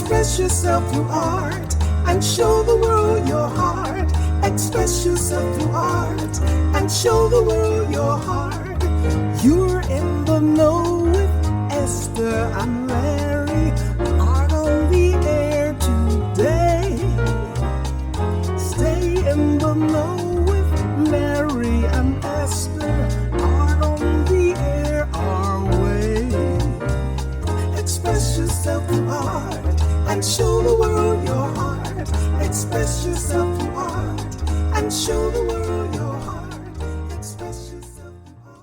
Express yourself through art and show the world your heart. Express yourself through art and show the world your heart. You're in the know with Esther and Larry. Art on the air today. Stay in the know with Larry and Esther. Art on the air our way. Express yourself through art and show the world your heart. Express yourself through art and show the world your heart. Express yourself through art.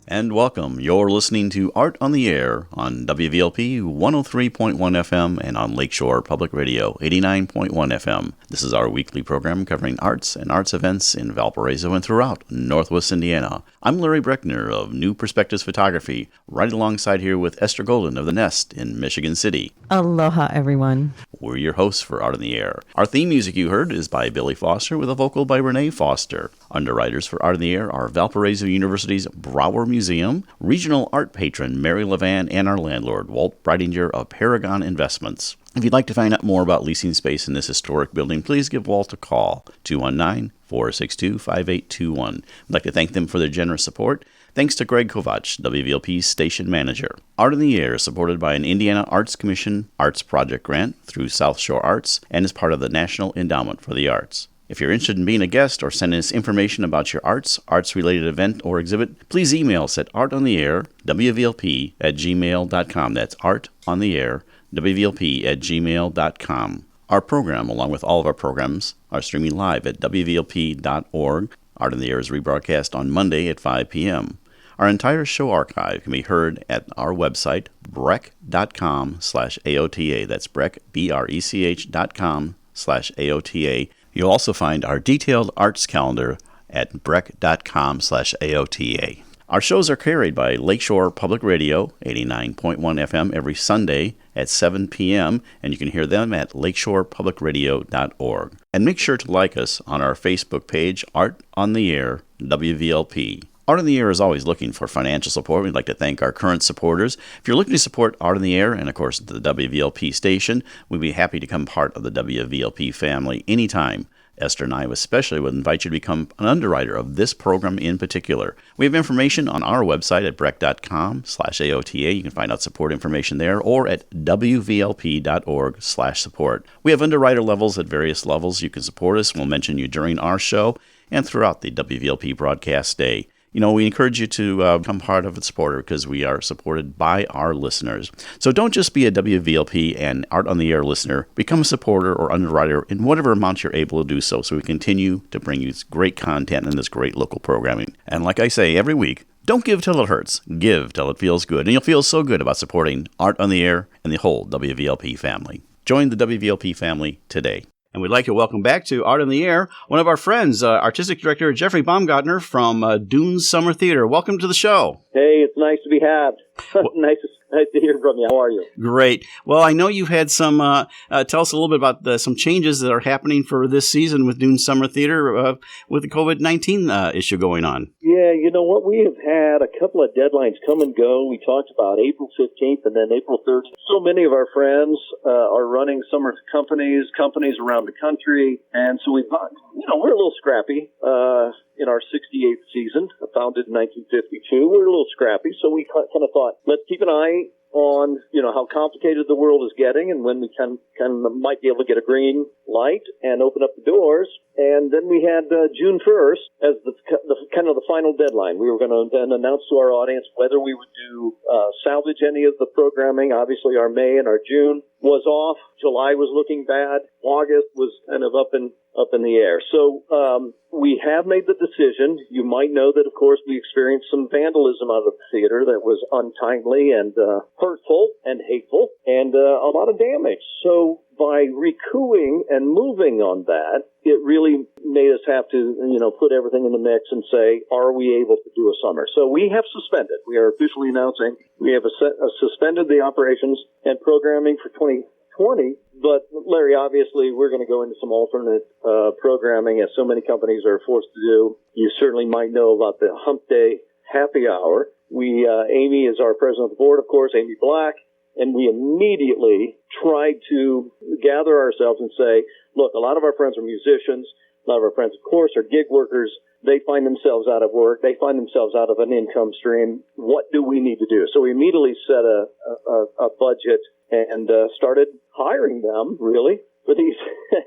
And welcome. You're listening to Art on the Air on WVLP 103.1 FM and on Lakeshore Public Radio 89.1 FM. This is our weekly program covering arts and arts events in Valparaiso and throughout Northwest Indiana. I'm Larry Breckner of New Perspectives Photography, right alongside here with Esther Golden of The Nest in Michigan City. Aloha, everyone. We're your hosts for Art on the Air. Our theme music you heard is by Billy Foster with a vocal by Renee Foster. Underwriters for Art on the Air are Valparaiso University's Brower Museum, regional art patron Mary Levan, and our landlord, Walt Breidinger of Paragon Investments. If you'd like to find out more about leasing space in this historic building, please give Walt a call, 219-462-5821. I'd like to thank them for their generous support. Thanks to Greg Kovach, WVLP's station manager. Art on the Air is supported by an Indiana Arts Commission Arts Project grant through South Shore Arts and is part of the National Endowment for the Arts. If you're interested in being a guest or sending us information about your arts-related event or exhibit, please email us at artontheair.wvlp@gmail.com. That's artontheair.wvlp@gmail.com. Our program, along with all of our programs, are streaming live at wvlp.org. Art on the Air is rebroadcast on Monday at 5 p.m. Our entire show archive can be heard at our website, brech.com/AOTA. That's Brech, BRECH.com/AOTA. You'll also find our detailed arts calendar at brech.com/AOTA. Our shows are carried by Lakeshore Public Radio, 89.1 FM, every Sunday at 7 p.m., and you can hear them at lakeshorepublicradio.org. And make sure to like us on our Facebook page, Art on the Air, WVLP. Art on the Air is always looking for financial support. We'd like to thank our current supporters. If you're looking to support Art on the Air and, of course, the WVLP station, we'd be happy to become part of the WVLP family anytime. Esther and I especially would invite you to become an underwriter of this program in particular. We have information on our website at brech.com/AOTA. You can find out support information there, or at wvlp.org/support. We have underwriter levels at various levels. You can support us. We'll mention you during our show and throughout the WVLP broadcast day. You know, we encourage you to become part of a supporter because we are supported by our listeners. So don't just be a WVLP and Art on the Air listener. Become a supporter or underwriter in whatever amount you're able to do so we continue to bring you great content and this great local programming. And like I say every week, don't give till it hurts. Give till it feels good. And you'll feel so good about supporting Art on the Air and the whole WVLP family. Join the WVLP family today. And we'd like to welcome back to Art on the Air one of our friends, Artistic Director Jeffrey Baumgartner from Dunes Summer Theater. Welcome to the show. Hey, it's nice to be had. Nice to hear from you. How are you? Great. Well, I know you've had some, tell us a little bit about some changes that are happening for this season with Dunes Summer Theater with the COVID-19 issue going on. Yeah, you know what? We have had a couple of deadlines come and go. We talked about April 15th and then April 3rd. So many of our friends are running summer companies around the country. And so we're a little scrappy. In our 68th season, founded in 1952, we're a little scrappy. So we kind of thought, let's keep an eye on, how complicated the world is getting and when we might be able to get a green light and open up the doors. And then we had June 1st as the final deadline. We were going to then announce to our audience whether we would do salvage any of the programming. Obviously, our May and our June was off. July was looking bad. August was kind of up in the air. So we have made the decision. You might know that, of course, we experienced some vandalism out of the theater that was untimely and hurtful and hateful and a lot of damage. So by recouping and moving on that, it really made us have to, put everything in the mix and say, are we able to do a summer? So we have suspended. We are officially announcing we have suspended the operations and programming for 2020. But, Larry, obviously, we're going to go into some alternate programming, as so many companies are forced to do. You certainly might know about the Hump Day Happy Hour. Amy is our president of the board, of course, Amy Black, And we immediately tried to gather ourselves and say, look, a lot of our friends are musicians. A lot of our friends, of course, are gig workers. They find themselves out of work. They find themselves out of an income stream. What do we need to do? So we immediately set a budget and started hiring them, really, for these.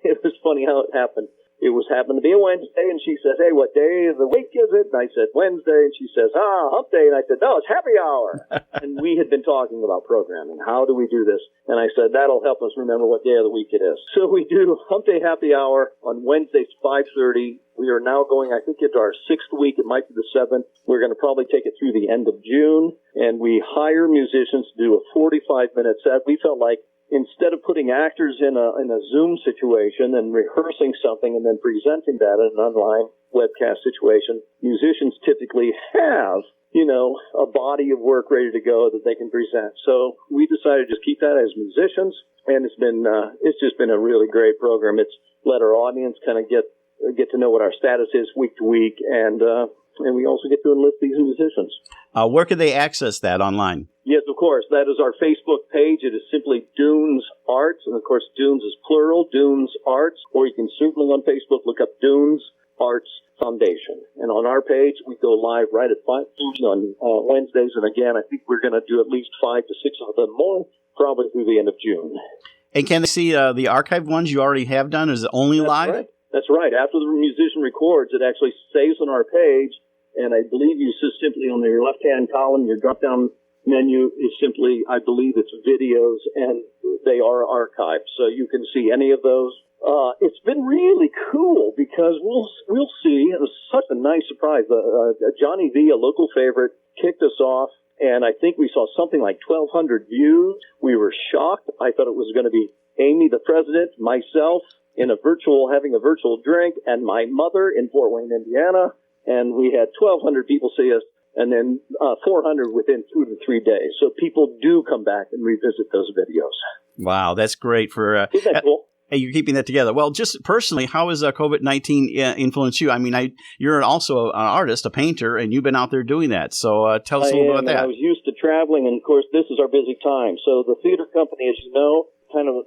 It was funny how it happened. It happened to be a Wednesday, and she says, hey, what day of the week is it? And I said, Wednesday. And she says, hump day. And I said, no, it's happy hour. And we had been talking about programming. How do we do this? And I said, that'll help us remember what day of the week it is. So we do hump day happy hour on Wednesdays, 5:30. We are now going, I think, into our 6th week. It might be the 7th. We're going to probably take it through the end of June. And we hire musicians to do a 45-minute set. We felt like, instead of putting actors in a Zoom situation and rehearsing something and then presenting that in an online webcast situation, musicians typically have, a body of work ready to go that they can present. So we decided to just keep that as musicians, and it's just been a really great program. It's let our audience kind of get to know what our status is week to week, and we also get to enlist these musicians. Where can they access that online? Yes, of course. That is our Facebook page. It is simply Dunes Arts. And, of course, Dunes is plural, Dunes Arts. Or you can certainly on Facebook look up Dunes Arts Foundation. And on our page, we go live right at 5:30 on Wednesdays. And, again, I think we're going to do at least 5 to 6 of them more, probably through the end of June. And can they see the archived ones you already have done? Is it only live? Right. That's right. After the musician records, it actually saves on our page. And I believe you just simply on your left-hand column, your drop-down menu is simply, I believe it's videos, and they are archived. So you can see any of those. It's been really cool because we'll see. It was such a nice surprise. Johnny V, a local favorite, kicked us off, and I think we saw something like 1,200 views. We were shocked. I thought it was going to be Amy, the president, myself, having a virtual drink, and my mother in Fort Wayne, Indiana. And we had 1,200 people see us, and then 400 within 2 to 3 days. So people do come back and revisit those videos. Wow, that's great. Isn't that cool? Hey, you're keeping that together. Well, just personally, how has COVID-19 influenced you? I mean, you're also an artist, a painter, and you've been out there doing that. So tell us a little bit about that. I was used to traveling, and of course, this is our busy time. So the theater company, as you know, kind of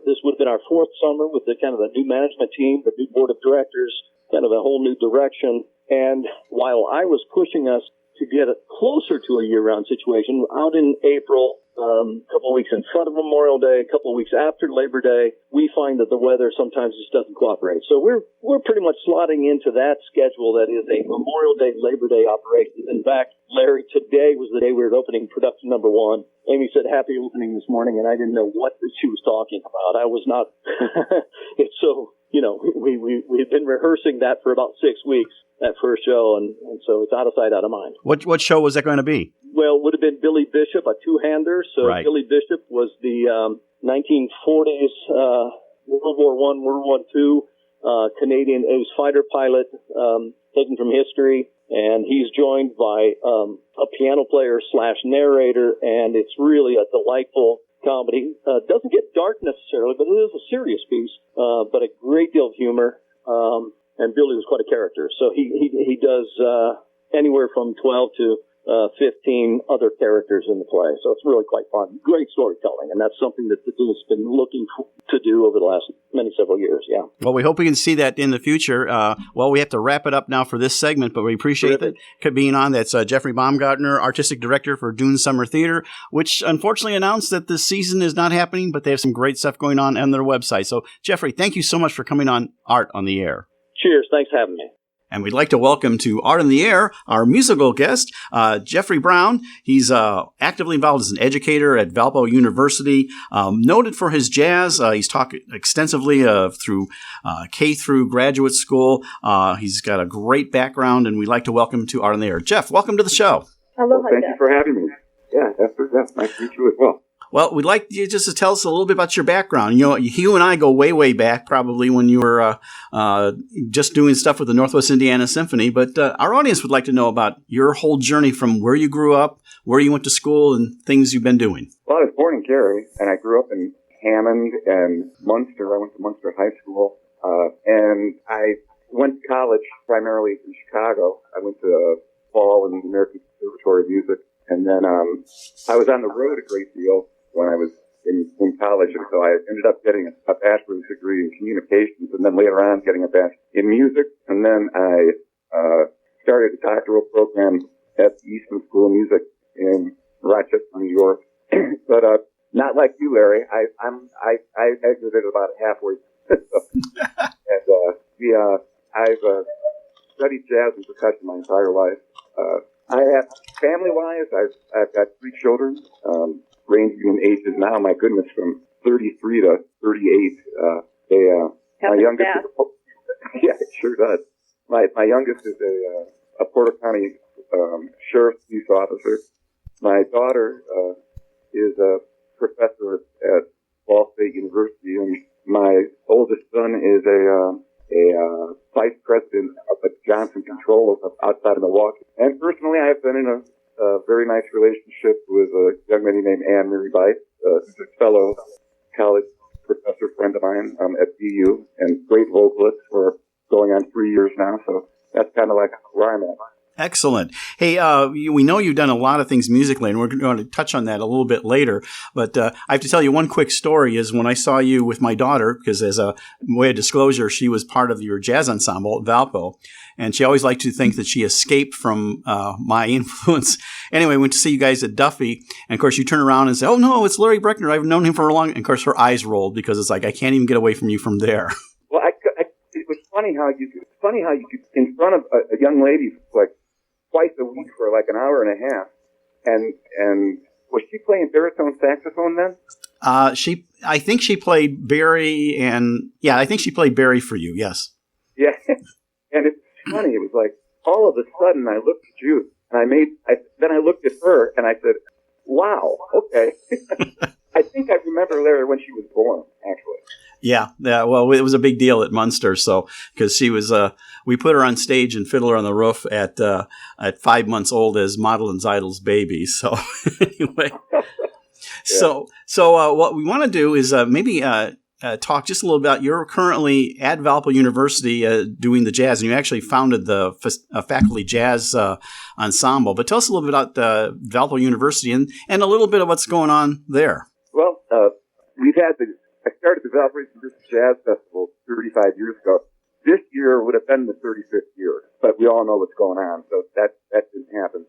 this would have been our 4th summer with the new management team, the new board of directors, kind of a whole new direction. And while I was pushing us to get it closer to a year-round situation, out in April, a couple of weeks in front of Memorial Day, a couple of weeks after Labor Day, we find that the weather sometimes just doesn't cooperate. So we're pretty much slotting into that schedule that is a Memorial Day, Labor Day operation. In fact, Larry, today was the day we were opening production number 1. Amy said, happy opening this morning, and I didn't know what she was talking about. I was not. It's so, we've been rehearsing that for about 6 weeks, that first show, and so it's out of sight, out of mind. What show was that going to be? Well, it would have been Billy Bishop, a two-hander. So right. Billy Bishop was the 1940s World War I, World War II Canadian ace fighter pilot, taken from history. And he's joined by a piano player / narrator, and it's really a delightful comedy. Doesn't get dark necessarily, but it is a serious piece, but a great deal of humor. And Billy was quite a character. So he does anywhere from 12 to 15 other characters in the play. So it's really quite fun. Great storytelling. And that's something that the team has been looking to do over the last several years. Yeah. Well, we hope we can see that in the future. We have to wrap it up now for this segment, but we appreciate that being on. That's Jeffrey Baumgartner, Artistic Director for Dune Summer Theater, which unfortunately announced that the season is not happening, but they have some great stuff going on their website. So, Jeffrey, thank you so much for coming on Art on the Air. Cheers. Thanks for having me. And we'd like to welcome to Art on the Air our musical guest, Jeffrey Brown. He's actively involved as an educator at Valpo University, noted for his jazz. He's taught extensively through K through graduate school. He's got a great background, and we'd like to welcome him to Art on the Air. Jeff, welcome to the show. Hello, thank you for having me. Yeah, that's nice to meet you as well. Well, we'd like you just to tell us a little bit about your background. You and I go way, way back, probably when you were just doing stuff with the Northwest Indiana Symphony. But our audience would like to know about your whole journey from where you grew up, where you went to school, and things you've been doing. Well, I was born in Cary, and I grew up in Hammond and Munster. I went to Munster High School, and I went to college primarily in Chicago. I went to Paul and the American Conservatory of Music, and then I was on the road a great deal. when I was in college, and so I ended up getting a bachelor's degree in communications, and then later on getting a bachelor's in music, and then I started a doctoral program at the Eastman School of Music in Rochester, New York. But not like you, Larry. I exited about halfway. I've studied jazz and percussion my entire life. I have family-wise, I've got 3 children, ranging in ages now. My goodness, from 33 to 38. My youngest, yeah, it sure does. My youngest is a Porter County sheriff's police officer. My daughter is a professor at Ball State University, and my oldest son is a vice president of the Johnson Controls outside of Milwaukee. And personally, I have been in a very nice relationship with a young lady named Anne Marie Bice, who's a fellow college professor friend of mine at BU, and great vocalist for going on 3 years now. So that's kind of like where I'm at. Excellent. Hey, we know you've done a lot of things musically, and we're going to touch on that a little bit later. But I have to tell you one quick story is when I saw you with my daughter, because as a way of disclosure, she was part of your jazz ensemble at Valpo, and she always liked to think that she escaped from my influence. Anyway, I went to see you guys at Duffy, and of course you turn around and say, "Oh no, it's Larry Breckner. I've known him for a long." And of course her eyes rolled because it's like I can't even get away from you from there. Well, it was funny how you could in front of a young lady like twice a week for like an hour and a half. And was she playing baritone saxophone then? I think she played Barry, and yeah, I think she played Barry for you. Yes. Yeah. And it's funny. It was like all of a sudden I looked at you and then I looked at her and I said, wow, okay. I think I remember Larry when she was born, actually. Yeah. Well, it was a big deal at Munster. So, because she was, we put her on stage in Fiddler on the Roof at 5 months old as Madeline Zeidel's baby. So, anyway. Yeah. So what we want to do is maybe talk just a little about. You're currently at Valpo University doing the jazz, and you actually founded the faculty jazz ensemble. But tell us a little bit about Valpo University and a little bit of what's going on there. Well, I started the Valparaiso University Jazz Festival 35 years ago. This year would have been the 35th year, but we all know what's going on, so that didn't happen.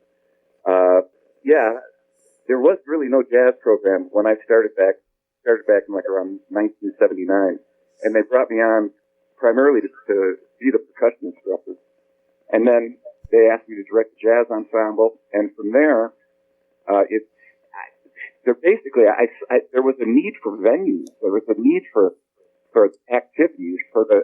There was really no jazz program when I started back in like around 1979, and they brought me on primarily to be the percussion instructor. And then they asked me to direct the jazz ensemble, and from there, there was a need for venues. There was a need for activities for the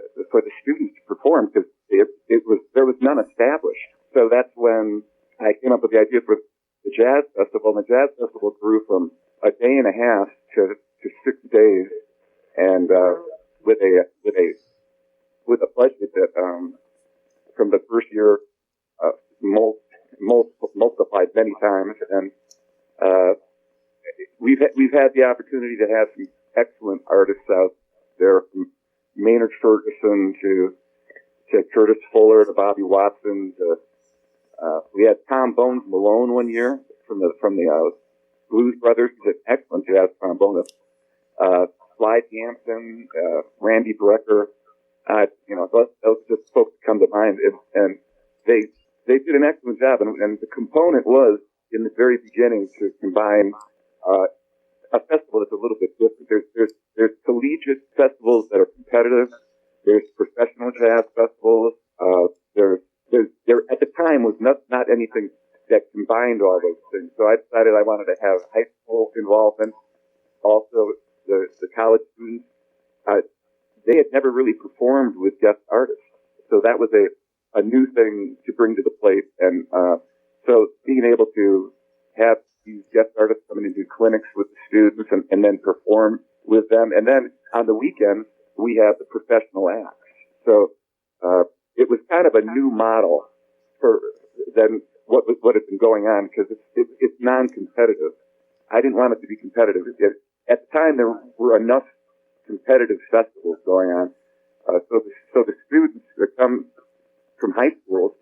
students to perform because there was none established. So that's when I came up with the idea for the Jazz Festival. And the Jazz Festival grew from a day and a half to 6 days, and with a budget that from the first year multiplied many times. And we've had the opportunity to have some excellent artists out there, from Maynard Ferguson to Curtis Fuller to Bobby Watson. We had Tom Bones Malone one year from the Blues Brothers. He's an excellent jazz trombonist. Clyde Hampton, Randy Brecker. Those just folks come to mind, and they did an excellent job. And the component was in the very beginning to combine a festival that's a little bit different. There's collegiate festivals that are competitive. There's professional jazz festivals. There at the time was not anything that combined all those things. So I decided I wanted to have high school involvement. Also, the college students, they had never really performed with guest artists. So that was a new thing to bring to the plate. And so being able to have these guest artists come in and do clinics with the students and then perform with them. And then on the weekends, we have the professional acts. So it was kind of a new model than what had been going on, because it's non-competitive. I didn't want it to be competitive. At the time, there were enough competitive festivals going on. So the students that come from high schools,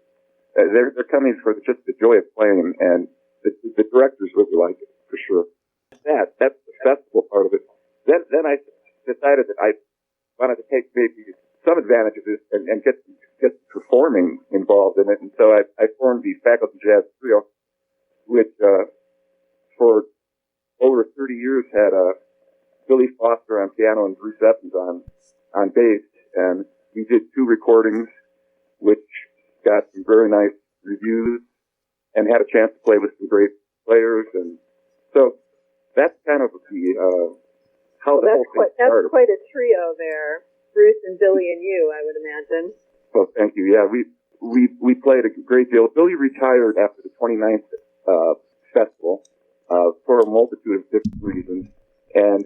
they're coming for just the joy of playing, and the directors really like it, for sure. That's the advantage of this and get performing involved in it. And so I formed the Faculty Jazz Trio, which for over 30 years had Billy Foster on piano and Bruce Evans on bass. And we did 2 recordings, which got some very nice reviews and had a chance to play with some great players. And so that's kind of the how the whole thing started. That's quite a trio there, Bruce and Billy and you, I would imagine. Oh, thank you. Yeah, we played a great deal. Billy retired after the 29th festival for a multitude of different reasons, and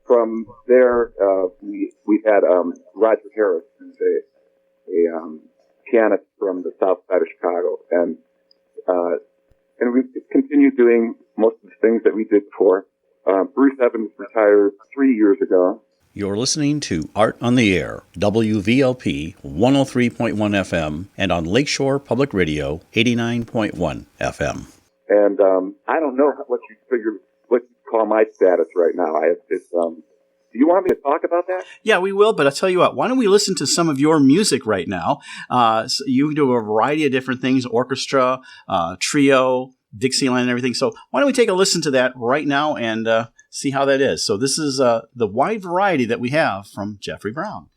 from there we had Roger Harris, who's a pianist from the South Side of Chicago, and we continued doing most of the things that we did before. Bruce Evans retired 3 years ago. You're listening to Art on the Air, WVLP 103.1 FM, and on Lakeshore Public Radio 89.1 FM. And I don't know what you call my status right now. Do you want me to talk about that? Yeah, we will, but I'll tell you what, why don't we listen to some of your music right now? So you do a variety of different things, orchestra, trio, Dixieland and everything. So why don't we take a listen to that right now and see how that is. So this is the wide variety that we have from Jeffrey Brown.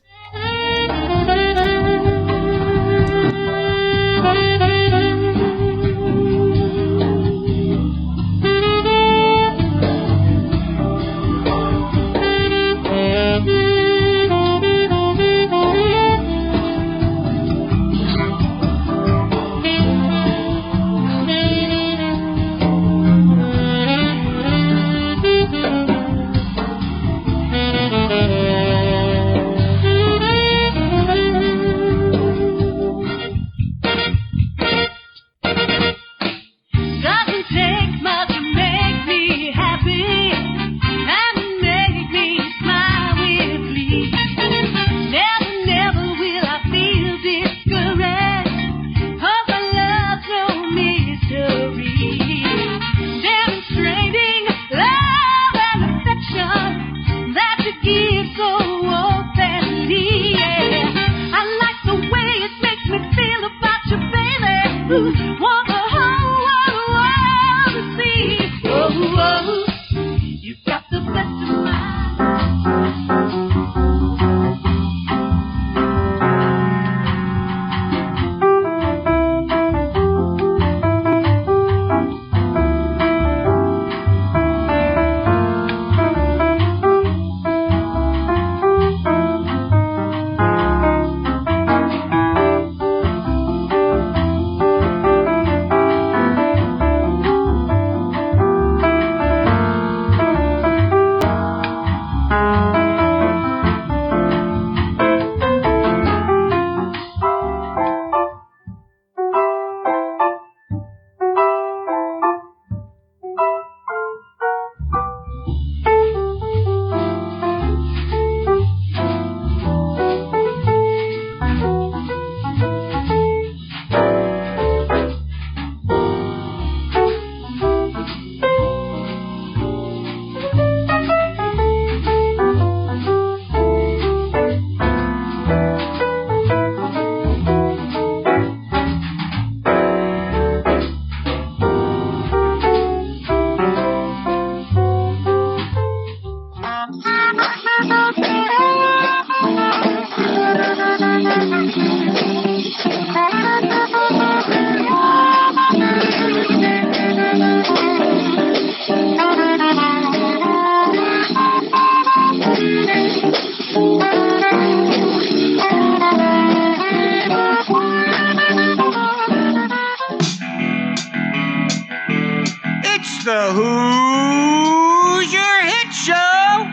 the Hoosier Hit Show,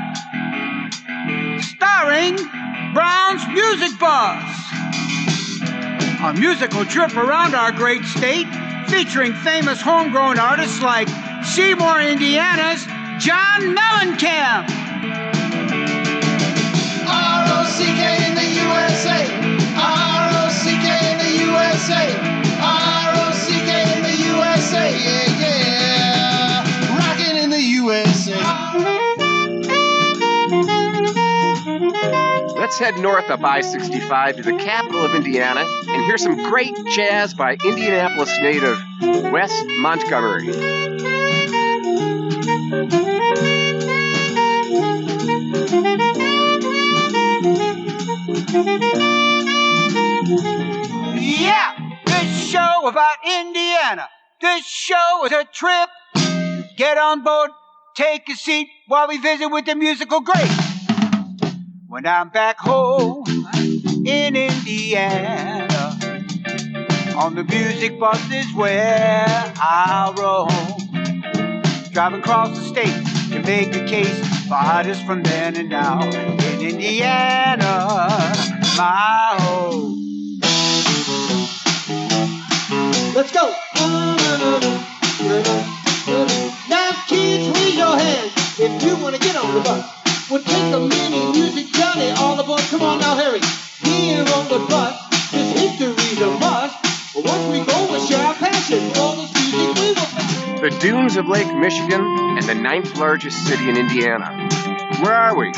starring Brown's Music Boss. A musical trip around our great state, featuring famous homegrown artists like Seymour, Indiana's John Mellencamp. R-O-C-K in the USA, R-O-C-K in the USA, R-O-C-K in the USA, yeah, yeah, rockin' in the USA. Let's head north up I-65 to the capital of Indiana and hear some great jazz by Indianapolis native Wes Montgomery. Yeah, this show about Indiana. This show is a trip. Get on board, take a seat while we visit with the musical greats. When I'm back home in Indiana, on the music bus is where I'll roam. Driving across the state to make a case for artists from then and now. In Indiana, my home. Let's go. Now, kids, raise your hands if you want to get on the bus. We'll take a mini music journey all aboard. Come on now, Harry. Here on the bus, this history's a must. But once we go, we'll share our passion for this music we will pass. The dunes of Lake Michigan and the 9th largest city in Indiana. Where are we?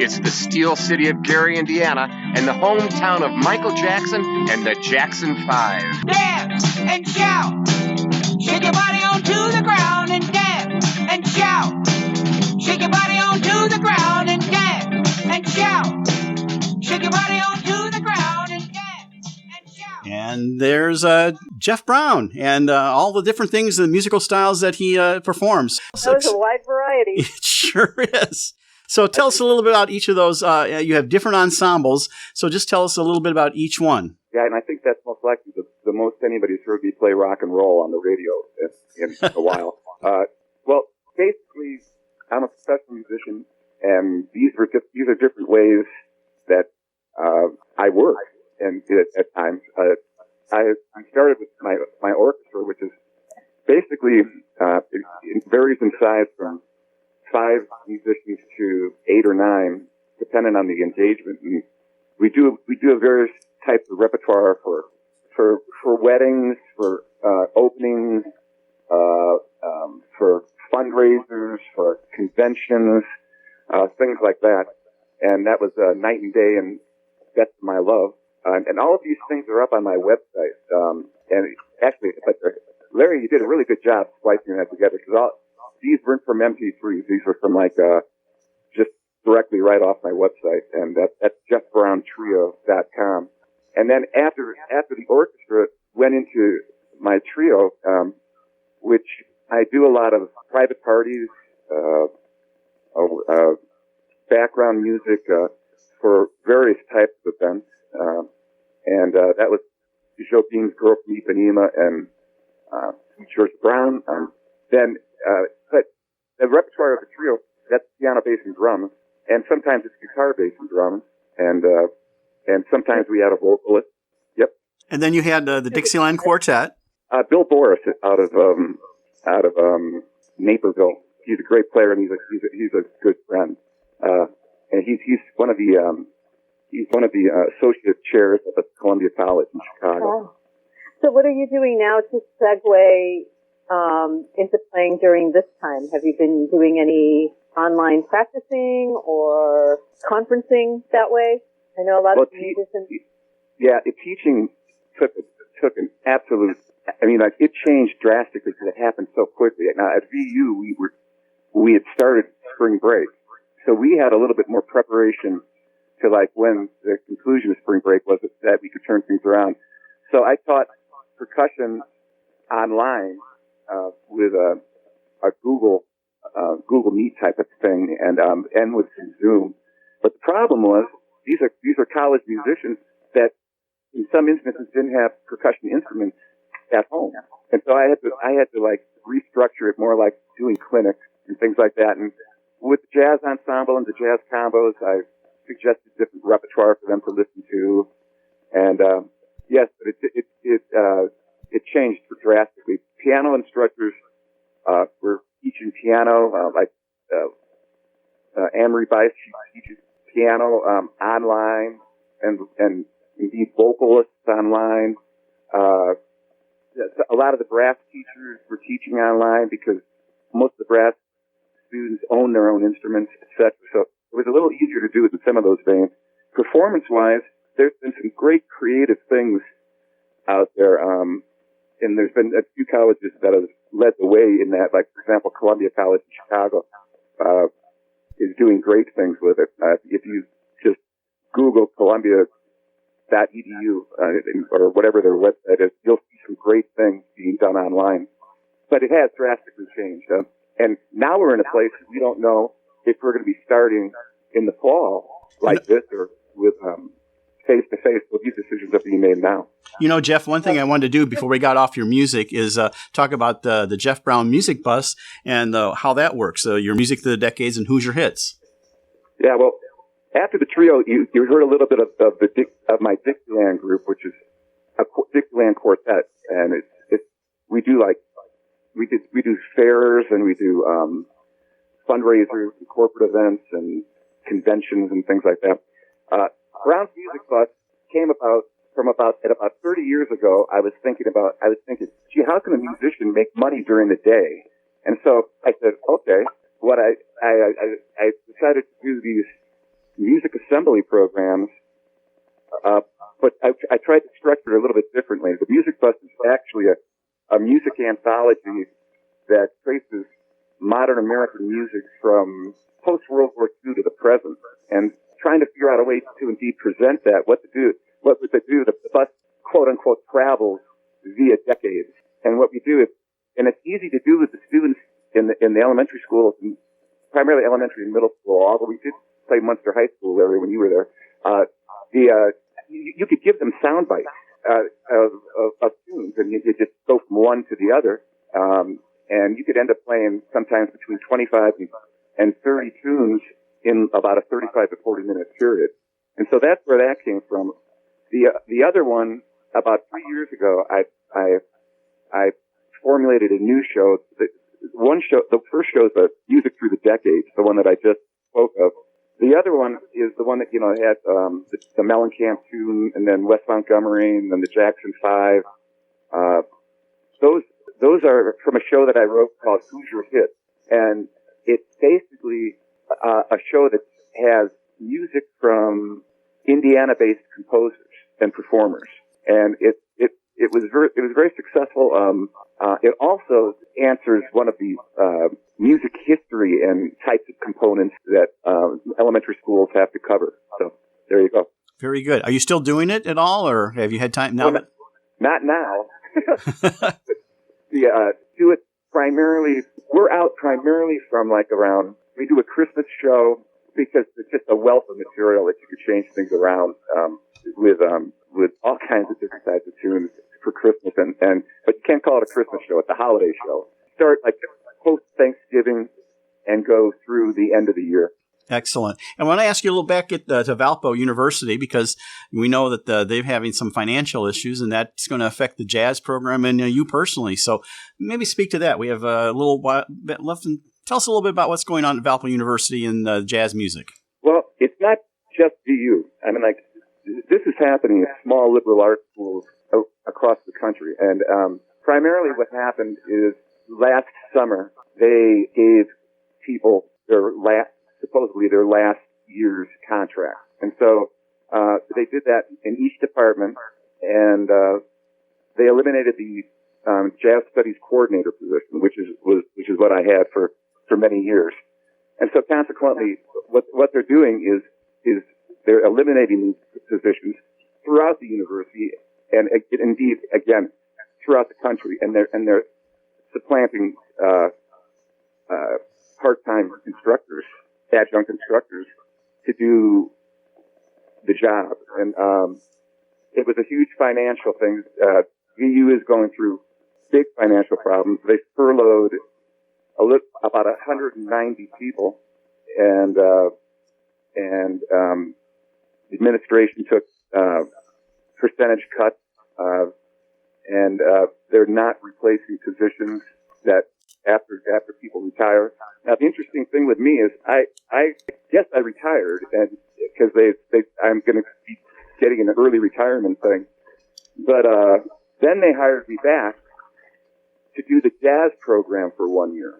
It's the Steel City of Gary, Indiana, and the hometown of Michael Jackson and the Jackson 5. Dance and shout. Shake your body onto the ground and dance and shout. Shake your body onto the ground and dance and shout. Shake your body onto the ground and dance and shout. And there's Jeff Brown and all the different things, the musical styles that he performs. That was a wide variety. It sure is. So tell us a little bit about each of those. You have different ensembles, so just tell us a little bit about each one. Yeah, and I think that's most likely the most anybody's heard me play rock and roll on the radio in a while. Well, basically, I'm a professional musician, and these are different ways that I work, and at times I started with my orchestra, which is basically it varies in size from 5 musicians to 8 or 9, depending on the engagement. And we do various types of repertoire for weddings, for openings, for fundraisers, for conventions, things like that. And that was Night and Day and Best of My Love. And all of these things are up on my website. And actually, but Larry, you did a really good job splicing that together, because these weren't from MP3s. These were from just directly right off my website, and that's jeffbrowntrio.com. And then after the orchestra went into my trio, which I do a lot of private parties, background music for various types of events, and that was Joe Bean's Girl from Ipanema and George Brown. But the repertoire of the trio, that's piano, bass, and drums, and sometimes it's guitar, bass, and drums, and sometimes we had a vocalist. Yep. And then you had the Dixieland Quartet. Bill Boris out of Naperville. He's a great player, and he's a good friend. And he's one of the associate chairs at Columbia College in Chicago. Oh. So what are you doing now to segue into playing during this time? Have you been doing any online practicing or conferencing that way? I know a lot of musicians. Yeah, teaching took an absolute. I mean, it changed drastically because it happened so quickly. Now at VU, we had started spring break, so we had a little bit more preparation to when the conclusion of spring break was that we could turn things around. So I taught percussion online with a Google Meet type of thing, and with some Zoom. But the problem was these are college musicians that in some instances didn't have percussion instruments at home, and so I had to restructure it more like doing clinics and things like that. And with the jazz ensemble and the jazz combos, I suggested different repertoire for them to listen to, and yes, but it changed drastically. Piano instructors were teaching piano, Anne-Marie Bice, she teaches piano online, and indeed vocalists online. A lot of the brass teachers were teaching online because most of the brass students own their own instruments, etc. So it was a little easier to do it in some of those veins. performance-wise, there's been some great creative things out there, and there's been a few colleges that have led the way in that. Like, for example, Columbia College in Chicago is doing great things with it. If you just Google Columbia.edu or whatever their website is, you'll see some great things being done online. But it has drastically changed. And now we're in a place we don't know if we're going to be starting in the fall like this or with face-to-face. Well, these decisions are being made now. You know, Jeff, one thing I wanted to do before we got off your music is talk about the Jeff Brown Music Bus and how that works. Your music through the decades and who's your hits. Yeah, well, after the trio, you heard a little bit of my Dixieland group, which is a Dixieland quartet, and we do fairs and we do fundraisers and corporate events and conventions and things like that. Brown's Music Bus came about at about 30 years ago. I was thinking, gee, how can a musician make money during the day? And so I said, okay, what I decided to do these music assembly programs, but I tried to structure it a little bit differently. The Music Bus is actually a music anthology that traces modern American music from post-World War II to the present, and trying to figure out a way to indeed present that, what would they do? The bus, quote-unquote, travels via decades. And what we do is, and it's easy to do with the students in the elementary schools, and primarily elementary and middle school, although we did play Munster High School, Larry, when you were there. You could give them sound bites of tunes, and you just go from one to the other, and you could end up playing sometimes between 25 and 30 tunes in about a 35 to 40 minute period. And so that's where that came from. The other one, about 3 years ago, I formulated a new show. The first show is the Music Through the Decades, the one that I just spoke of. The other one is the one that, had the Mellencamp tune, and then West Montgomery, and then the Jackson 5. Those are from a show that I wrote called Who's Your Hit? And it's basically a show that has music from Indiana-based composers and performers, and it was very successful. It also answers one of the music history and types of components that elementary schools have to cover. So there you go. Very good. Are you still doing it at all, or have you had time now? Well, not now. Do it primarily. We're out primarily from around. We do a Christmas show because it's just a wealth of material that you could change things around with all kinds of different types of tunes for Christmas, but you can't call it a Christmas show. It's a holiday show. Start post Thanksgiving and go through the end of the year. Excellent. I want to ask you a little back at to Valpo University, because we know that they're having some financial issues, and that's going to affect the jazz program and you personally. So maybe speak to that. We have a little bit left. And tell us a little bit about what's going on at Valpo University in jazz music. Well, it's not just VU. I mean, this is happening at small liberal arts schools across the country. And primarily what happened is last summer they gave people supposedly their last year's contract. And so they did that in each department, and they eliminated the jazz studies coordinator position, which is what I had for many years. And so consequently, what they're doing is they're eliminating these positions throughout the university, and indeed, again, throughout the country, and they're supplanting part-time instructors, adjunct instructors, to do the job. And it was a huge financial thing. VU is going through big financial problems. They furloughed about 190 people, and the administration took percentage cuts, and they're not replacing positions that after people retire. Now, the interesting thing with me is I guess I retired, and because I'm going to be getting an early retirement thing, but then they hired me back to do the jazz program for 1 year,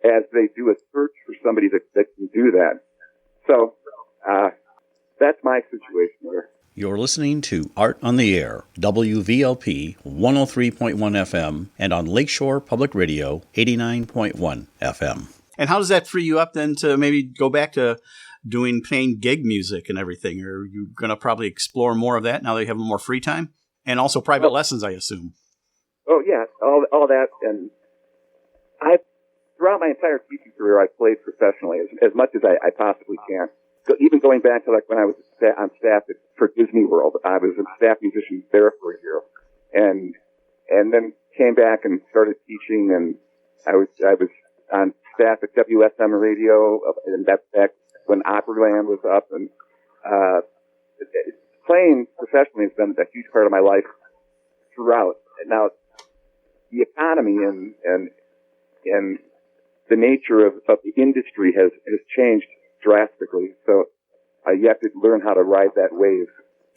as they do a search for somebody that can do that. So that's my situation there. You're listening to Art on the Air, WVLP 103.1 FM, and on Lakeshore Public Radio 89.1 FM. And how does that free you up then to maybe go back to playing gig music and everything? Or are you going to probably explore more of that now that you have more free time? And also private lessons, I assume. Oh, yeah, all that. And throughout my entire teaching career, I've played professionally as much as I possibly can. Even going back to like when I was on staff for Disney World, I was a staff musician there for a year, and then came back and started teaching, and I was on staff at WSM Radio, and that's back when Opryland was up, and playing professionally has been a huge part of my life throughout. Now, the economy and the nature of the industry has changed drastically. So you have to learn how to ride that wave.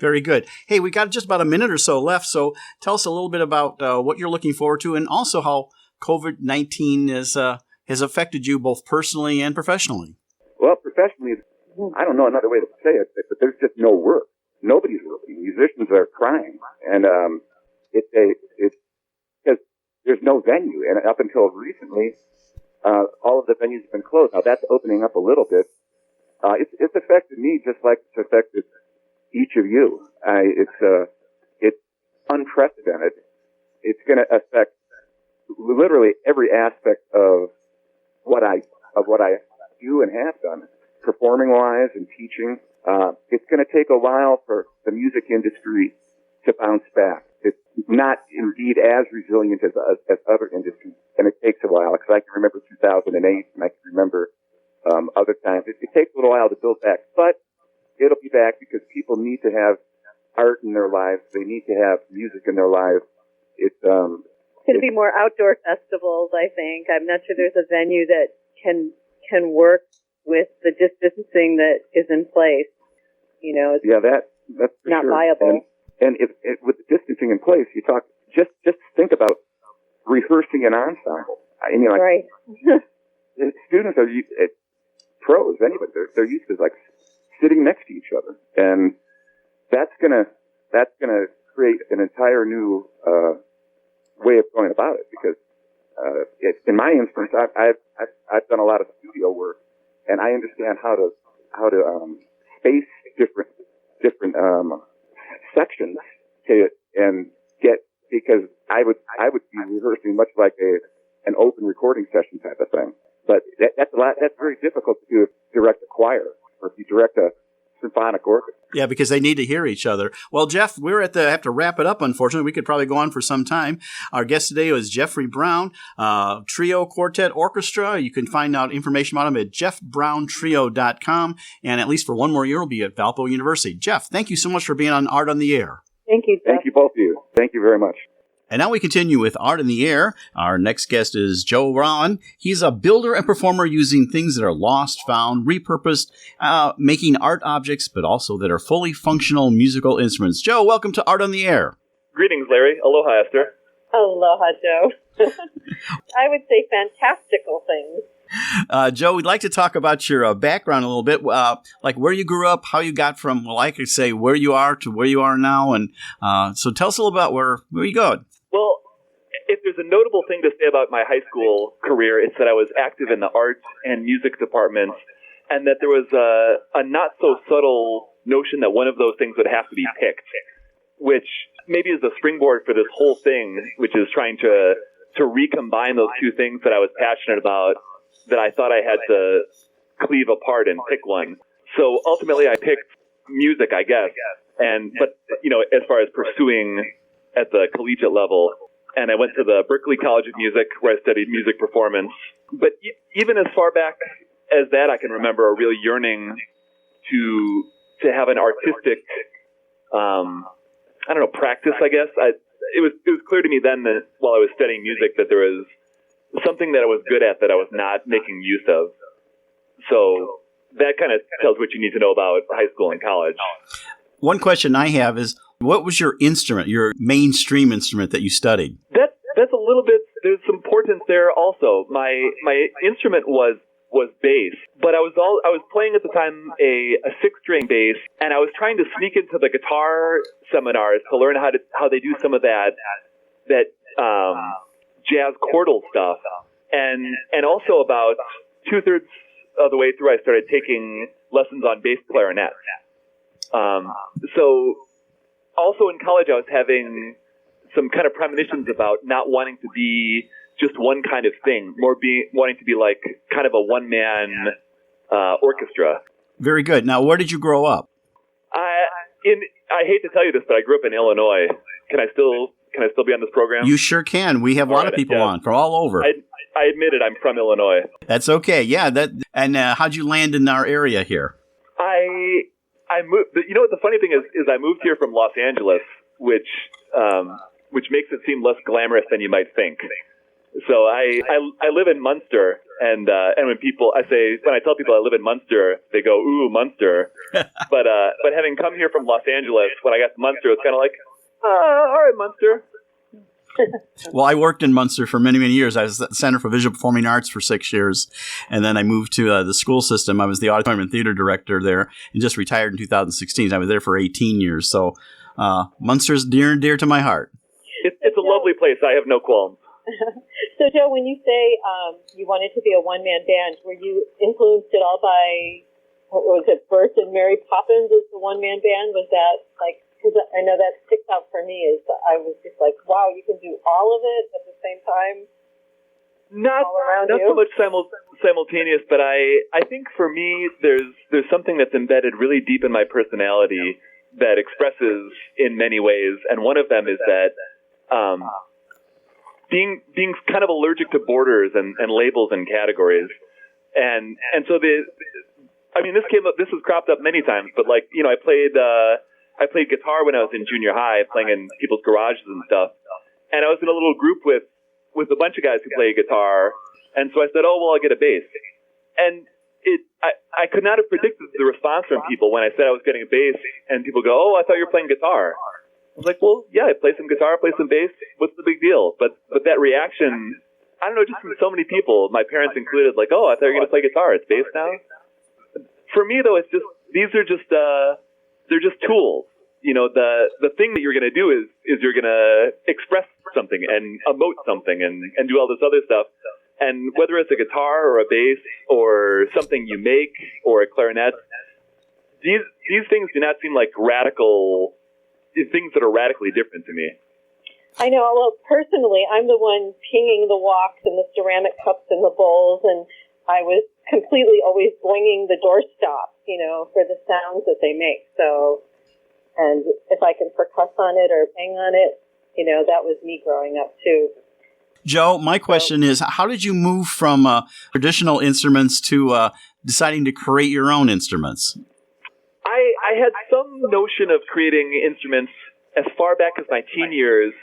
Very good. Hey, we got just about a minute or so left. So tell us a little bit about what you're looking forward to, and also how COVID-19 has affected you both personally and professionally. Well, professionally, I don't know another way to say it, but there's just no work. Nobody's working. Musicians are crying, and it's because there's no venue. And up until recently, all of the venues have been closed. Now that's opening up a little bit. It's affected me just like it's affected each of you. It's unprecedented. It's going to affect literally every aspect of what I do and have done, performing wise and teaching. It's going to take a while for the music industry to bounce back. It's not indeed as resilient as other industries, and it takes a while, because I can remember 2008, and I can remember other times. It takes a little while to build back, but it'll be back because people need to have art in their lives. They need to have music in their lives. It's going to be more outdoor festivals, I think. I'm not sure there's a venue that can work with the distancing that is in place. You know, it's that's for not sure. viable. And if with the distancing in place, you talk just think about rehearsing an ensemble. I mean, like, right. Students are pros, anybody. They're used to like sitting next to each other, and that's gonna create an entire new way of going about it. Because in my instance, I've done a lot of studio work, and I understand how to space different sections and get, because I would be rehearsing much like an open recording session type of thing. But that's very difficult to do if you direct a choir or if you direct a symphonic orchestra. Yeah, because they need to hear each other. Well, Jeff, we're have to wrap it up, unfortunately. We could probably go on for some time. Our guest today was Jeffrey Brown, Trio, Quartet, Orchestra. You can find out information about him at jeffbrowntrio.com. And at least for one more year, he'll be at Valpo University. Jeff, thank you so much for being on Art on the Air. Thank you, Jeff. Thank you, both of you. Thank you very much. And now we continue with Art in the Air. Our next guest is Joe Rauen. He's a builder and performer using things that are lost, found, repurposed, making art objects, but also that are fully functional musical instruments. Joe, welcome to Art on the Air. Greetings, Larry. Aloha, Esther. Aloha, Joe. I would say fantastical things. Joe, we'd like to talk about your background a little bit, like where you grew up, how you got from, well, I could say where you are to where you are now. And so tell us a little about where you go. Well, if there's a notable thing to say about my high school career, it's that I was active in the art and music departments, and that there was a not so subtle notion that one of those things would have to be picked, which maybe is the springboard for this whole thing, which is trying to recombine those two things that I was passionate about, that I thought I had to cleave apart and pick one. So ultimately I picked music, I guess. But as far as pursuing at the collegiate level, and I went to the Berklee College of Music where I studied music performance. But even as far back as that, I can remember a real yearning to have an artistic, practice, I guess. It was clear to me then that while I was studying music that there was something that I was good at that I was not making use of. So that kind of tells what you need to know about high school and college. One question I have is, what was your instrument, your mainstream instrument that you studied? That's a little bit, there's some importance there also. My instrument was was bass. But I was playing at the time a 6-string bass, and I was trying to sneak into the guitar seminars to learn how they do some of that jazz chordal stuff. And also about 2/3 of the way through, I started taking lessons on bass clarinet. So also in college, I was having some kind of premonitions about not wanting to be just one kind of thing, wanting to be like kind of a one-man orchestra. Very good. Now, where did you grow up? I hate to tell you this, but I grew up in Illinois. Can I still be on this program? You sure can. We have a lot of people on from all over. I admit it. I'm from Illinois. That's okay. Yeah. And how'd you land in our area here? I moved. You know what the funny thing is I moved here from Los Angeles, which makes it seem less glamorous than you might think. So I live in Munster, and when I tell people I live in Munster, they go, "Ooh, Munster." but having come here from Los Angeles, when I got to Munster, it's kind of like, all right, Munster. Well, I worked in Munster for many, many years. I was at the Center for Visual Performing Arts for 6 years, and then I moved to the school system. I was the auditorium and theater director there, and just retired in 2016. I was there for 18 years. So Munster's dear and dear to my heart. It's a lovely place. I have no qualms. So, Joe, when you say you wanted to be a one-man band, were you influenced at all by, what was it, Bert and Mary Poppins as the one-man band? Was that like, because I know that sticks out for me, is I was just like, wow, you can do all of it at the same time? Not so much simultaneous, but I think for me, there's something that's embedded really deep in my personality that expresses in many ways, and one of them is that being kind of allergic to borders and labels and categories, and so this has cropped up many times, but like, you know, I played guitar when I was in junior high, playing in people's garages and stuff, and I was in a little group with a bunch of guys who play guitar, and so I said, oh well, I'll get a bass, and I could not have predicted the response from people when I said I was getting a bass, and people go, oh, I thought you were playing guitar. I was like, well, yeah, I play some guitar, play some bass. What's the big deal? But that reaction, I don't know, just from so many people, my parents included, like, oh, I thought you were going to play guitar. It's bass now. For me, though, these are just they're just tools. You know, the thing that you're going to do is you're going to express something and emote something and do all this other stuff. And whether it's a guitar or a bass or something you make or a clarinet, these things do not seem like things that are radically different to me. I know. Well, personally, I'm the one pinging the woks and the ceramic cups and the bowls, and I was completely always boinging the doorstop, you know, for the sounds that they make. So, and if I can percuss on it or bang on it, you know, that was me growing up too. Joe, my question is, how did you move from traditional instruments to deciding to create your own instruments? I had some notion of creating instruments as far back as my teen years,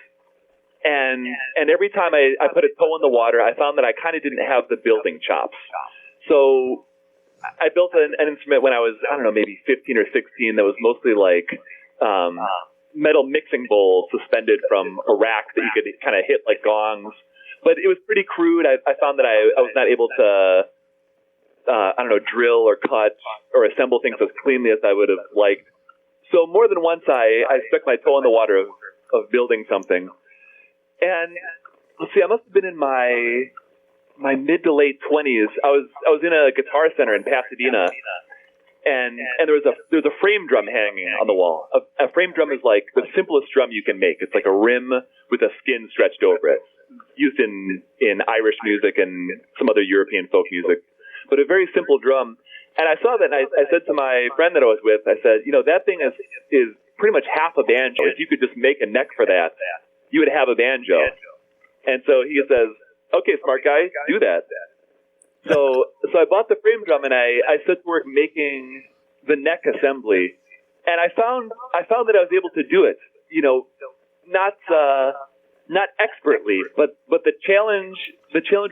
and every time I put a toe in the water, I found that I kind of didn't have the building chops. So I built an instrument when I was, I don't know, maybe 15 or 16 that was mostly like metal mixing bowls suspended from a rack that you could kind of hit like gongs. But it was pretty crude. I found that I was not able to, drill or cut or assemble things as cleanly as I would have liked. So more than once I stuck my toe in the water of building something. And let's see, I must have been in my mid to late 20s. I was in a guitar center in Pasadena, and there was a frame drum hanging on the wall. A frame drum is like the simplest drum you can make. It's like a rim with a skin stretched over it, used in Irish music and some other European folk music. But a very simple drum. And I saw that, and I said to my friend that I was with, I said, you know, that thing is pretty much half a banjo. If you could just make a neck for that, you would have a banjo. And so he says, okay, smart guy, do that. So I bought the frame drum, and I set to work making the neck assembly. And I found that I was able to do it, you know, not expertly, but the challenge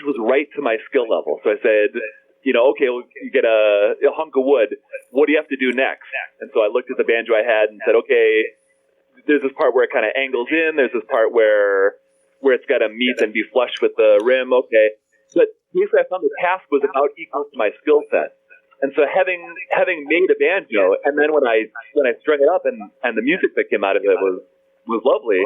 was right to my skill level. So I said, you know, okay, well, you get a hunk of wood. What do you have to do next? And so I looked at the banjo I had and said, okay, there's this part where it kind of angles in. There's this part where it's got to meet and be flush with the rim. Okay. basically I found the task was about equal to my skill set. And so having made a banjo, and then when I strung it up and the music that came out of it was lovely,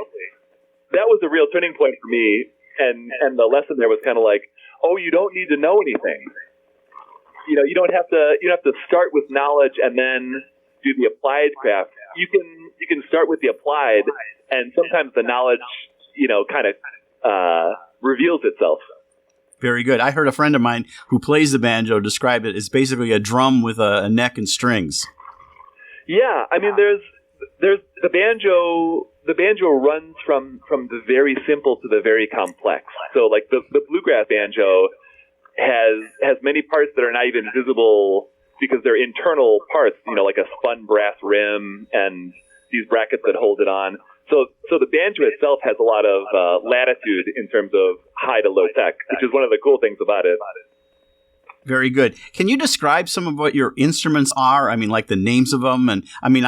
that was a real turning point for me. And the lesson there was kind of like, oh, you don't need to know anything. You don't have to start with knowledge and then do the applied craft. You can start with the applied, and sometimes the knowledge, kind of reveals itself. Very good. I heard a friend of mine who plays the banjo describe it as basically a drum with a neck and strings. Yeah, I mean, there's the banjo. The banjo runs from the very simple to the very complex. So, like the bluegrass banjo has many parts that are not even visible because they're internal parts. Like a spun brass rim and these brackets that hold it on. So the banjo itself has a lot of latitude in terms of high to low tech, which is one of the cool things about it. Very good. Can you describe some of what your instruments are? I mean, like the names of them, and I mean,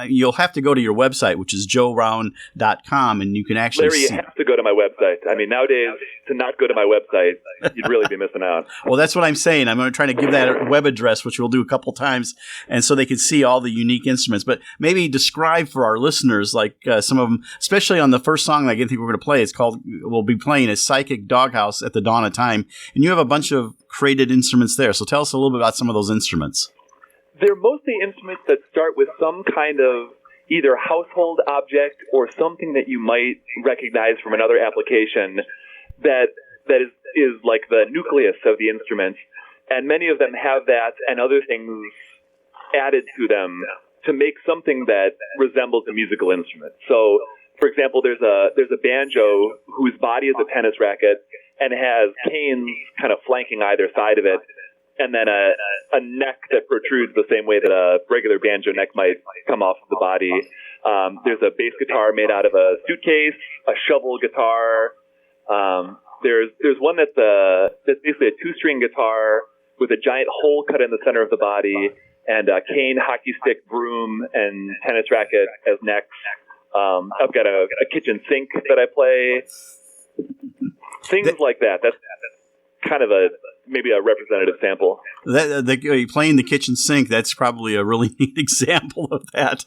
you'll have to go to your website, which is joerauen.com, and you can actually Larry, you have to go to my website. I mean, nowadays, to not go to my website, you'd really be missing out. Well, that's what I'm saying. I'm going to try to give that web address, which we'll do a couple times, and so they can see all the unique instruments. But maybe describe for our listeners, like some of them, especially on the first song that I think we're going to play. We'll be playing a Psychic Doghouse at the Dawn of Time, and you have a bunch of created instruments there. So tell us a little bit about some of those instruments. They're mostly instruments that start with some kind of either household object or something that you might recognize from another application that is like the nucleus of the instrument. And many of them have that and other things added to them to make something that resembles a musical instrument. So, for example, there's a banjo whose body is a tennis racket and has canes kind of flanking either side of it, and then a neck that protrudes the same way that a regular banjo neck might come off of the body. There's a bass guitar made out of a suitcase, a shovel guitar. There's one that's basically a 2-string guitar with a giant hole cut in the center of the body, and a cane, hockey stick, broom, and tennis racket as necks. I've got a kitchen sink that I play. Things like that. That's kind of maybe a representative sample. Playing the kitchen sink, that's probably a really neat example of that.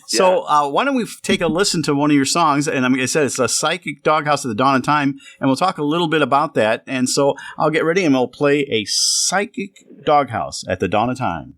So why don't we take a listen to one of your songs? And like I said, it's a Psychic Doghouse at the Dawn of Time, and we'll talk a little bit about that. And so I'll get ready, and we'll play a Psychic Doghouse at the Dawn of Time.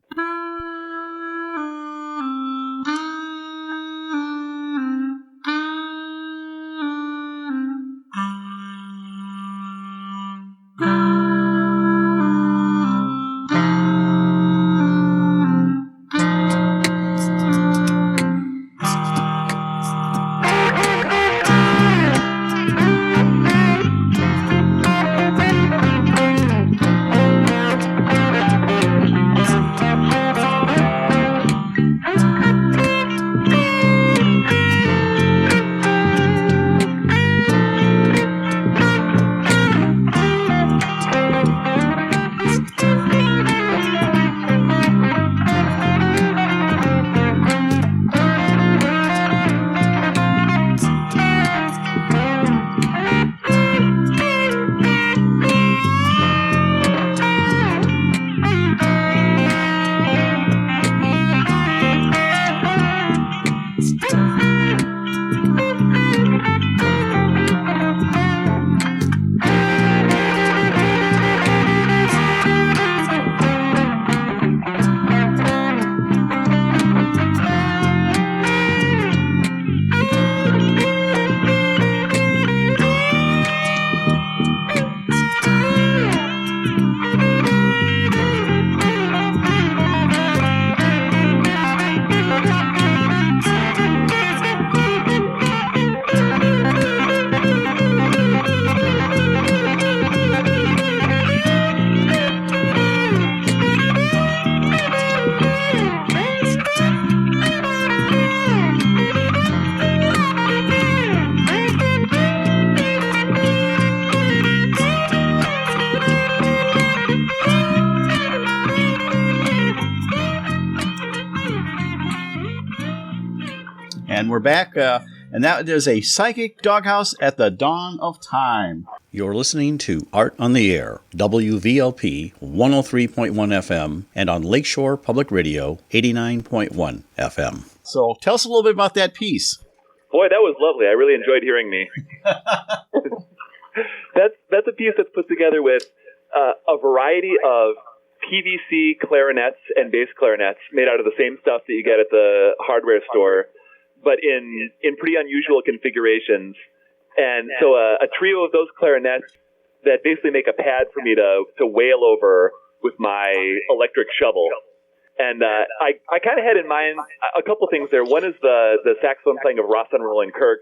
And we're back, and And that is a psychic doghouse at the dawn of time. You're listening to Art on the Air, WVLP 103.1 FM, and on Lakeshore Public Radio 89.1 FM. So tell us a little bit about that piece. Boy, that was lovely. I really enjoyed hearing me. That's a piece that's put together with a variety of PVC clarinets and bass clarinets made out of the same stuff that you get at the hardware store, but in pretty unusual configurations. And so a trio of those clarinets that basically make a pad for me to wail over with my electric shovel. And I kind of had in mind a couple things there. One is the saxophone playing of Rollin Kirk,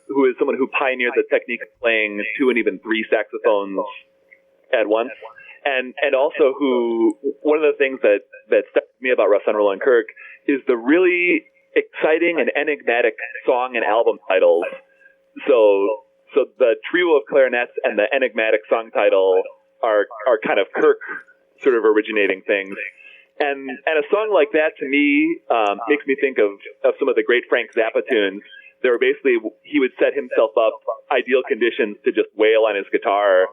who is someone who pioneered the technique of playing 2 and even 3 saxophones at once. And also who, one of the things that stuck with me about Rollin Kirk is the really exciting and enigmatic song and album titles. So the trio of clarinets and the enigmatic song title are kind of Kirk sort of originating things. And a song like that to me makes me think of some of the great Frank Zappa tunes. There were basically, he would set himself up ideal conditions to just wail on his guitar,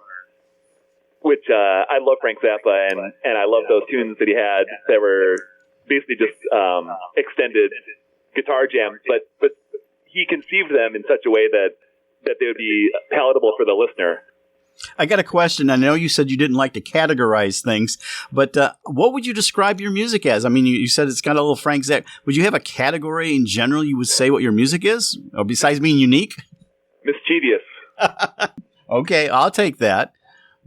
which I love Frank Zappa, and I love those tunes that he had that were basically just extended guitar jams, but he conceived them in such a way that they would be palatable for the listener. I got a question. I know you said you didn't like to categorize things, but what would you describe your music as? I mean, you said it's got a little Frank Zappa. Would you have a category in general you would say what your music is, or besides being unique? Mischievous. Okay, I'll take that.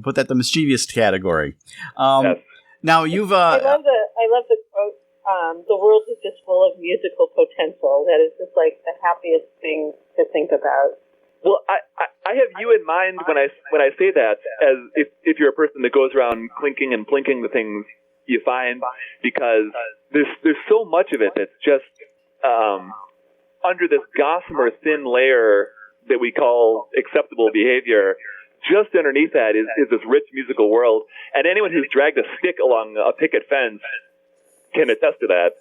Put that in the mischievous category. Yes. Now you've. I love the quote. The world is just full of musical potential. That is just like the happiest thing to think about. Well, I have you in mind when I say that, as if you're a person that goes around clinking and plinking the things you find, because there's so much of it that's just under this gossamer thin layer that we call acceptable behavior. Just underneath that is this rich musical world, and anyone who's dragged a stick along a picket fence can attest to that.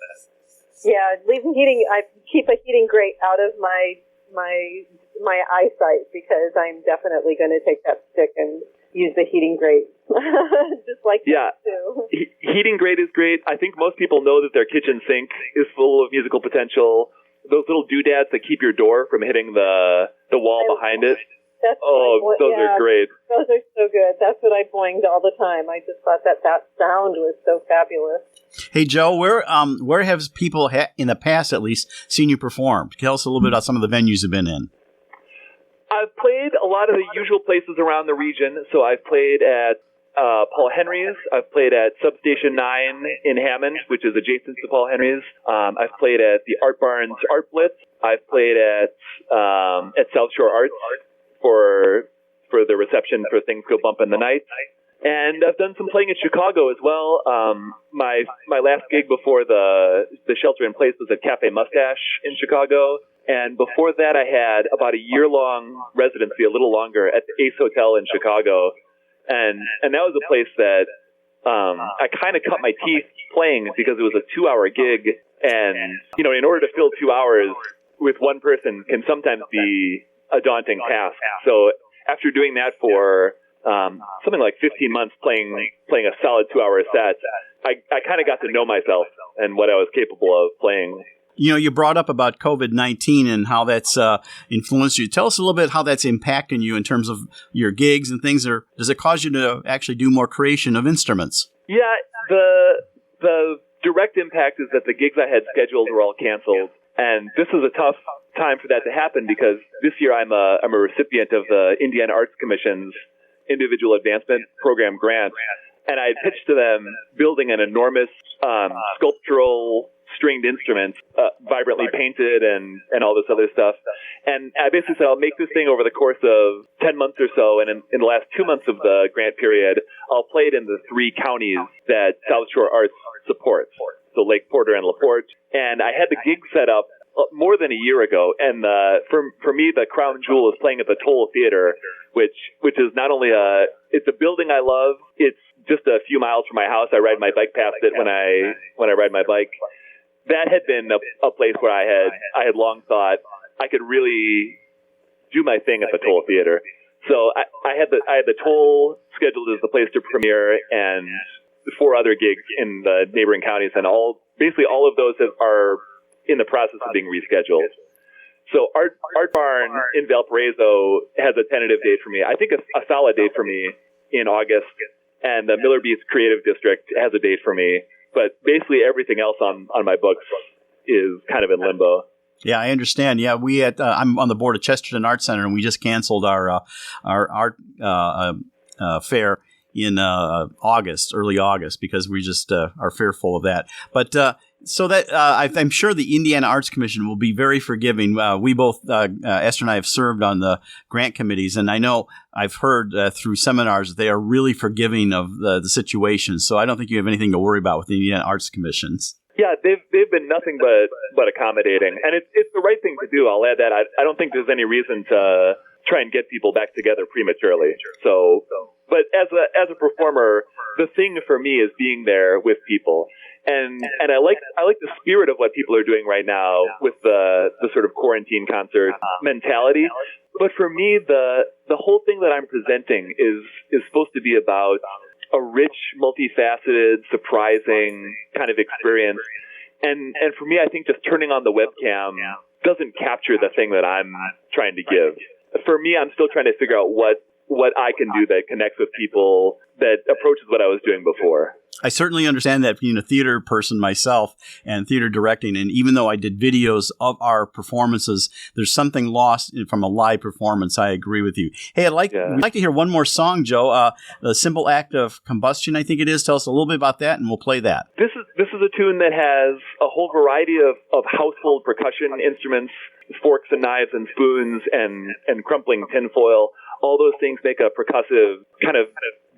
Yeah, leaving heating. I keep a heating grate out of my eyesight because I'm definitely going to take that stick and use the heating grate. Just like that too. Heating grate is great. I think most people know that their kitchen sink is full of musical potential. Those little doodads that keep your door from hitting the wall behind it. Those are great. Those are so good. That's what I boinged all the time. I just thought that sound was so fabulous. Hey, Joe, where have people in the past, at least, seen you perform? Tell us a little bit about some of the venues you've been in. I've played a lot of the usual places around the region. So I've played at Paul Henry's. I've played at Substation 9 in Hammond, which is adjacent to Paul Henry's. I've played at the Art Barn's Art Blitz. I've played at South Shore Arts for the reception for Things Go Bump in the Night. And I've done some playing in Chicago as well. My last gig before the shelter in place was at Cafe Mustache in Chicago. And before that, I had about a year-long residency, a little longer, at the Ace Hotel in Chicago. And that was a place that I kind of cut my teeth playing because it was a 2-hour gig. And, in order to fill 2 hours with one person can sometimes be a daunting task. So after doing that for something like 15 months playing a solid 2-hour set, I kind of got to know myself and what I was capable of playing. You brought up about COVID-19 and how that's influenced you. Tell us a little bit how that's impacting you in terms of your gigs and things. Or does it cause you to actually do more creation of instruments? Yeah, the direct impact is that the gigs I had scheduled were all canceled. And this was a tough time for that to happen because this year I'm a recipient of the Indiana Arts Commission's Individual Advancement Program grant. And I had pitched to them building an enormous sculptural stringed instruments, vibrantly painted and all this other stuff. And I basically said, I'll make this thing over the course of 10 months or so. And in the last 2 months of the grant period, I'll play it in the 3 counties that South Shore Arts supports. So Lake Porter and LaPorte. And I had the gig set up more than a year ago. And for me, the crown jewel is playing at the Toll Theater, which is not only it's a building I love. It's just a few miles from my house. I ride my bike past it when I ride my bike. That had been a place where I had long thought I could really do my thing at the Toll Theater. So I had the Toll scheduled as the place to premiere, and 4 other gigs in the neighboring counties, and basically all of those are in the process of being rescheduled. So Art Barn in Valparaiso has a tentative date for me. I think a solid date for me in August, and the Miller Beats Creative District has a date for me. But basically everything else on my books is kind of in limbo. Yeah, I understand. Yeah, I'm on the board of Chesterton Art Center, and we just canceled our art fair in early August, because we just are fearful of that. But so that I'm sure the Indiana Arts Commission will be very forgiving. We both, Esther and I, have served on the grant committees, and I know I've heard through seminars that they are really forgiving of the situation. So I don't think you have anything to worry about with the Indiana Arts Commissions. Yeah, they've been nothing but accommodating, and it's the right thing to do. I'll add that I don't think there's any reason to try and get people back together prematurely. So, but as a performer, the thing for me is being there with people, and I like the spirit of what people are doing right now with the sort of quarantine concert mentality. But for me, the whole thing that I'm presenting is supposed to be about a rich, multifaceted, surprising kind of experience. And for me, I think just turning on the webcam doesn't capture the thing that I'm trying to give. For me, I'm still trying to figure out what I can do that connects with people, that approaches what I was doing before. I certainly understand that, being a theater person myself and theater directing. And even though I did videos of our performances, there's something lost from a live performance. I agree with you. Hey, we'd like to hear one more song, Joe. The Simple Act of Combustion, I think it is. Tell us a little bit about that, and we'll play that. This is a tune that has a whole variety of household percussion instruments, forks and knives and spoons and crumpling tinfoil. All those things make a percussive kind of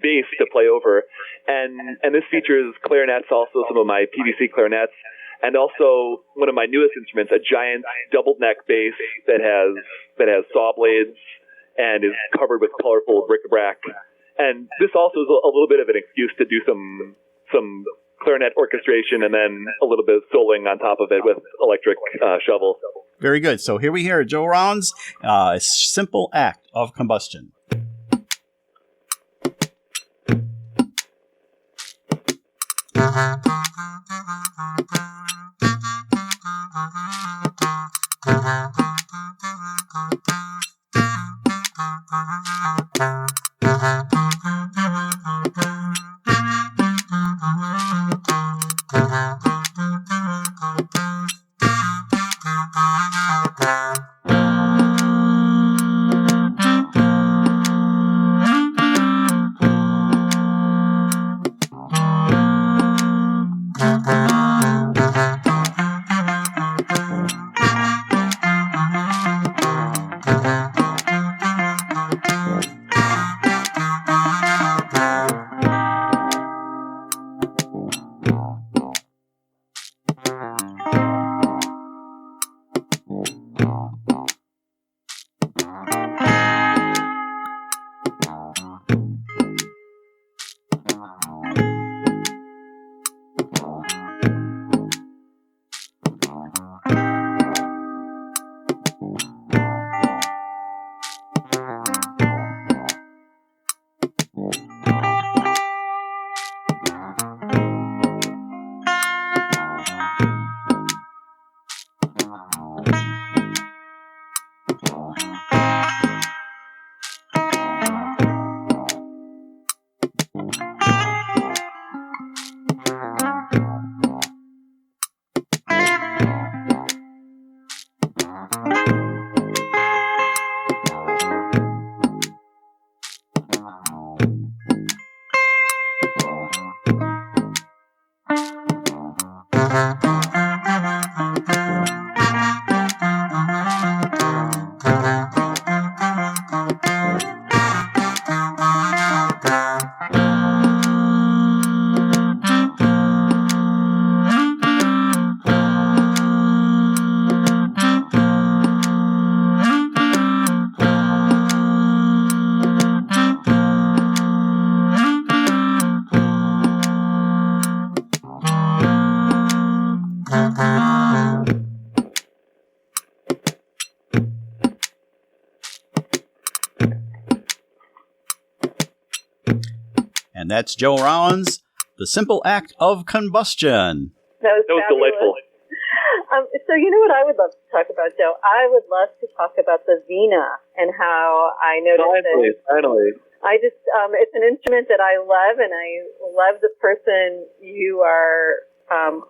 bass to play over. And this features clarinets, also some of my PVC clarinets, and also one of my newest instruments, a giant double neck bass that has saw blades and is covered with colorful bric-a-brac. And this also is a little bit of an excuse to do some clarinet orchestration and then a little bit of soloing on top of it with electric shovel. Very good. So here we hear Joe Rauen's Simple Act of Combustion. that's Joe Rauen's The Simple Act of Combustion. That was delightful. So you know what I would love to talk about, Joe? I would love to talk about the vina and how I noticed Finally. I just, it's an instrument that I love, and I love the person you are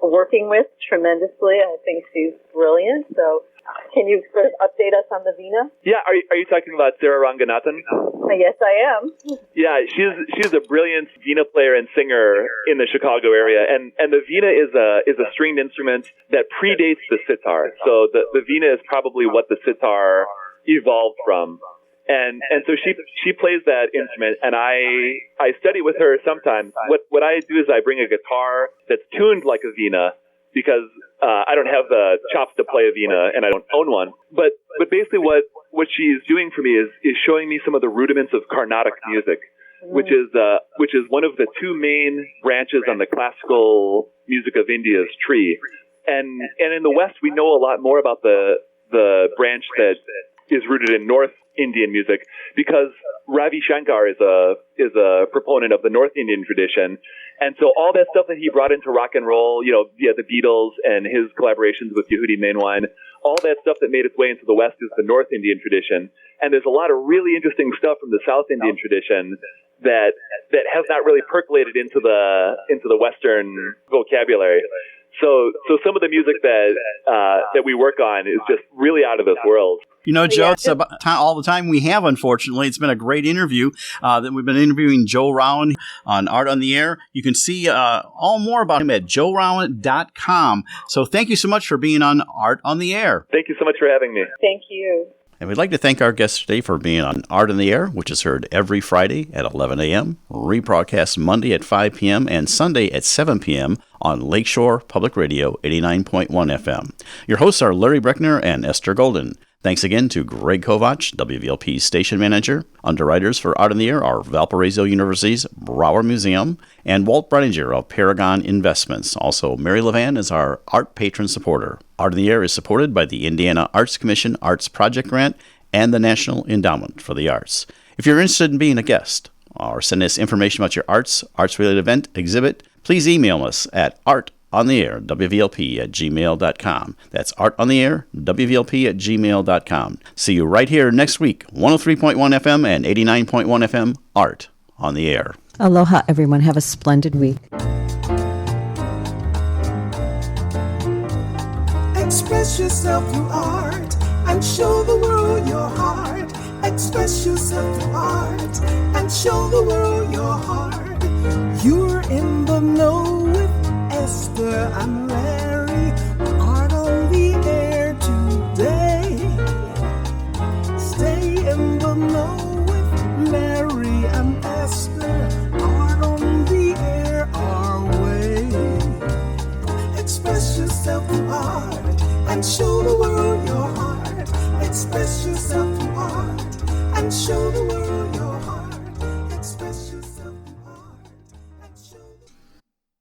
working with tremendously. I think she's brilliant. So can you sort of update us on the vina? Yeah, are you talking about Sarah Ranganathan? Yes, I am. Yeah, she's a brilliant vina player and singer in the Chicago area, and the vina is a stringed instrument that predates the sitar. So the vina is probably what the sitar evolved from. And so she plays that instrument, and I study with her sometimes. What I do is I bring a guitar that's tuned like a vina, because I don't have the chops to play a vina, and I don't own one. But basically what she's doing for me is showing me some of the rudiments of Carnatic music, which is one of the two main branches on the classical music of India's tree. And in the West, we know a lot more about the branch that is rooted in North Indian music, because Ravi Shankar is a proponent of the North Indian tradition. And so all that stuff that he brought into rock and roll, via the Beatles and his collaborations with Yehudi Menwine, all that stuff that made its way into the West is the North Indian tradition. And there's a lot of really interesting stuff from the South Indian tradition that has not really percolated into the Western vocabulary. So some of the music that we work on is just really out of this world. Joe, it's about all the time we have, unfortunately. It's been a great interview that we've been interviewing Joe Rauen on Art on the Air. You can see all more about him at joerauen.com. So thank you so much for being on Art on the Air. Thank you so much for having me. Thank you. And we'd like to thank our guest today for being on Art on the Air, which is heard every Friday at 11 a.m., rebroadcast Monday at 5 p.m., and Sunday at 7 p.m. on Lakeshore Public Radio 89.1 FM. Your hosts are Larry Breckner and Esther Golden. Thanks again to Greg Kovach, WVLP's station manager. Underwriters for Art on the Air are Valparaiso University's Brauer Museum and Walt Breininger of Paragon Investments. Also, Mary Levan is our art patron supporter. Art on the Air is supported by the Indiana Arts Commission Arts Project Grant and the National Endowment for the Arts. If you're interested in being a guest or send us information about your arts-related event, exhibit, please email us at artontheair, WVLP@gmail.com. That's artontheair, WVLP@gmail.com. See you right here next week, 103.1 FM and 89.1 FM, Art on the Air. Aloha, everyone. Have a splendid week. Express yourself through art and show the world your heart. Express yourself through art and show the world your heart. You're in the know with Esther and Larry. Art on the Air today. Stay in the know with Larry and Esther. Art on the Air our way. Express yourself through art and show the world your heart. Express yourself through art and show the world your heart.